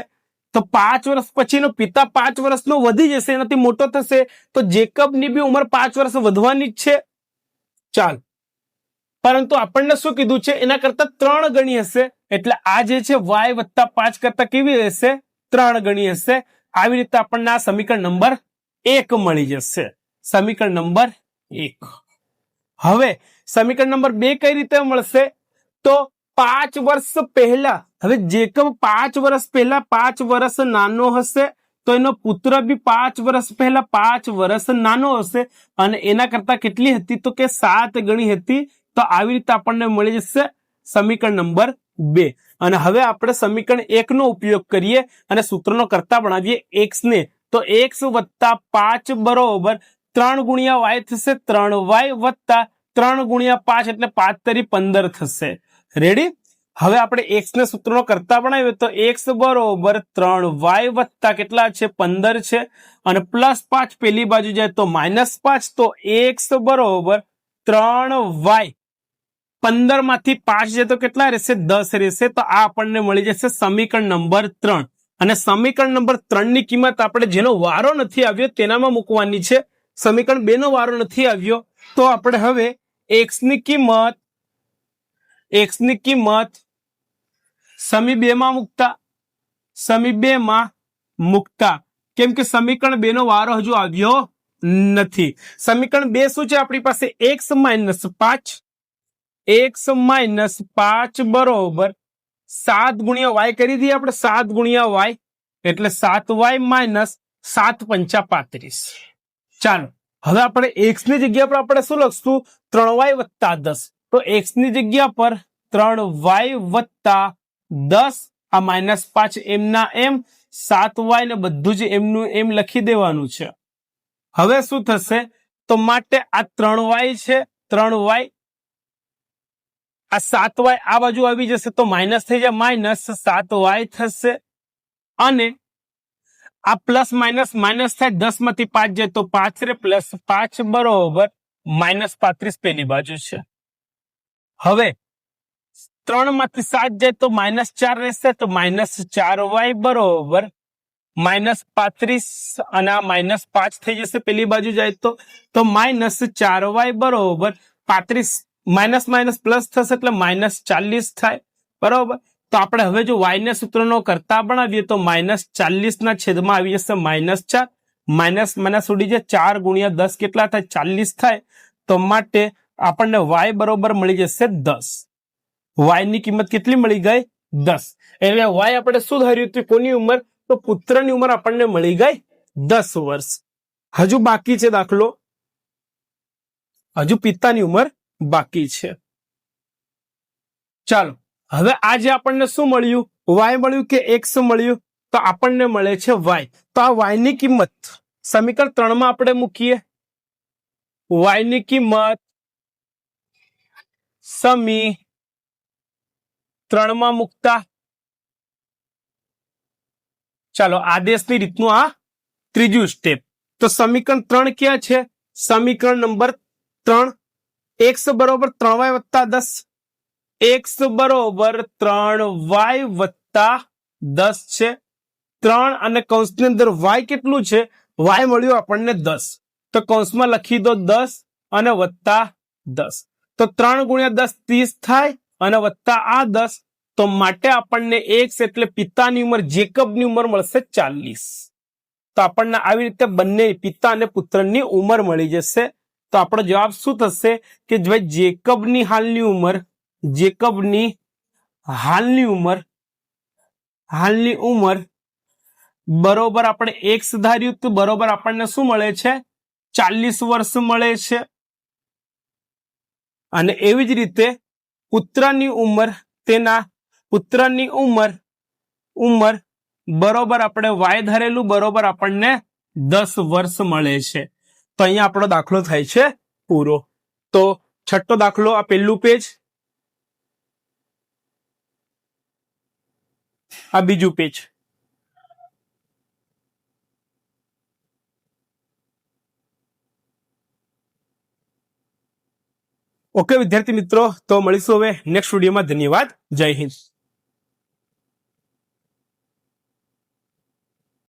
તો 5 વર્ષ પછીનો પિતા 5 વર્ષનો વધી જશે, એનાથી મોટો થશે. તો જેકબની બી ઉંમર 5 વર્ષ વધવાની જ છે. ચાલ, પરંતુ આપણને શું કીધું છે? એના કરતા 3 ગણી હશે. એટલે આ જે છે y વત્તા 5 કરતા કેવી હશે? 3 ગણી હશે. આવી રીતે આપણને આ સમીકરણ નંબર 1 મળી જશે. સમીકરણ નંબર 1. હવે સમીકરણ નંબર 2 કઈ રીતે મળશે? તો 5 વર્ષ પહેલા, હવે જેકબ 5 વર્ષ પહેલા 5 વર્ષ નાનો હશે તો એનો પુત્ર બી 5 વર્ષ પહેલા 5 વર્ષ નાનો હશે અને એના કરતા કેટલી હતી? તો કે 7 ગણી હતી. તો આવી રીતે આપણને મળી જશે સમીકરણ નંબર 2. અને હવે આપણે સમીકરણ 1 નો ઉપયોગ કરીએ અને સૂત્રનો કરતા બનાવીએ x ને. તો x વત્તા 5 બરોબર 3 ગુણ્યા y થશે. 3y વત્તા 3 ગુણ્યા 5 એટલે 5 તરી 15 થશે. રેડી? હવે આપણે x ને સૂત્રનો કરતા બનાવીએ તો x બરોબર 3y વત્તા કેટલા છે? 15 છે અને પ્લસ 5 પેલી બાજુ જાય તો -5. તો x બરોબર 3y, 15 માંથી 5 જાય તો કેટલા રહેશે? 10 રહેશે. તો આ આપણને મળી જશે સમીકરણ નંબર 3. અને સમીકરણ નંબર 3 ની કિંમત આપણે જેનો વારો નથી આવ્યો તેનામાં મૂકવાની છે. સમીકરણ 2 નો વારો નથી આવ્યો તો આપણે હવે x ની કિંમત સમી 2 માં મૂકતા, કેમ કે સમીકરણ 2 નો વારો હજુ આવ્યો નથી. સમીકરણ 2 શું છે આપણી પાસે? x -5 બરોબર 7 ગુણ્યા y કરી દઈએ આપણે. 7 ગુણ્યા y એટલે 7y - 7 પંચા 35. ચાલો હવે આપણે x ની જગ્યા પર આપણે શું લખશું? 3y વત્તા 10. તો x ની જગ્યા પર 3y વત્તા 10, આ -5 એમના એમ, 7y ને બધું જ એમનું એમ લખી દેવાનું છે. હવે શું થશે? તો માટે આ 3y છે, 3y, આ 7y આ બાજુ આવી જશે તો માઇનસ થઈ જાય, -7y થશે અને આ પ્લસ માઇનસ થાય. 10 માંથી 5 જાય તો 5 રે, +5 બરોબર -35 પેલી બાજુ છે. હવે 3 માંથી 7 જાય તો -4 રહેશે, તો -4y બરોબર -35 અને આ -5 થઈ જશે પેલી બાજુ જાય તો -4y બરોબર 35 માઇનસ માઇનસ પ્લસ થશે એટલે -40 થાય બરોબર। તો આપણે હવે જો y ને સૂત્રનો કરતા બનાવીએ તો -40 ના છેદમાં આવી જશે -4 માઇનસ માઇનસ ઉડી જાય 4 ગુણ્યા 10 કેટલા થાય 40 થાય। તો માટે આપણને y બરોબર મળી જશે 10। y ની કિંમત કેટલી મળી ગઈ 10। એટલે y આપણે શું ધાર્યું હતું કોની ઉંમર તો પુત્રની ઉંમર આપણને મળી ગઈ 10 વર્ષ। હજુ બાકી છે દાખલો, હજુ પિતાની ઉંમર બાકી છે। ચાલો હવે આજે આપણને શું મળ્યું y મળ્યું કે x મળ્યું તો આપણને મળે છે y। તો આ y ની કિંમત સમીકરણ 3 માં આપણે મૂકીએ। y ની કિંમત સમી 3 માં મૂકતા ચાલો આદેશની રીતનું આ ત્રીજું સ્ટેપ। તો સમીકરણ 3 ક્યાં છે સમીકરણ નંબર 3 x બરોબર 3y વત્તા 10 x બરોબર 3y વત્તા 10 છે 3 અને કૌંસની અંદર y કેટલું છે y મળ્યું આપણને 10 તો કૌંસમાં લખી દો 10 અને વત્તા 10 તો 3 ગુણ્યા 10 30 થાય અને વત્તા આ 10 તો માટે આપણને x એટલે પિતાની ઉંમર જેકબની ઉંમર મળશે 40। તો આપણને આવી રીતે બંને પિતા અને પુત્રની ઉંમર મળી જશે। તો આપણો જવાબ શું થશે કે ભાઈ જેકબની હાલની ઉંમર બરોબર આપણે x ધાર્યું તો બરોબર આપણને શું મળે છે 40 વર્ષ મળે છે। અને એવી જ રીતે પુત્રની ઉંમર તેના પુત્રની ઉંમર બરોબર આપણે y ધારેલું બરોબર આપણને 10 વર્ષ મળે છે। તો અહીંયા આપણો દાખલો થાય છે પૂરો। તો છઠ્ઠો દાખલો આ પહેલું પેજ, આ બીજું પેજ। ઓકે વિદ્યાર્થી મિત્રો, તો મળીશું હવે નેક્સ્ટ વિડીયોમાં। ધન્યવાદ, જય હિન્દ।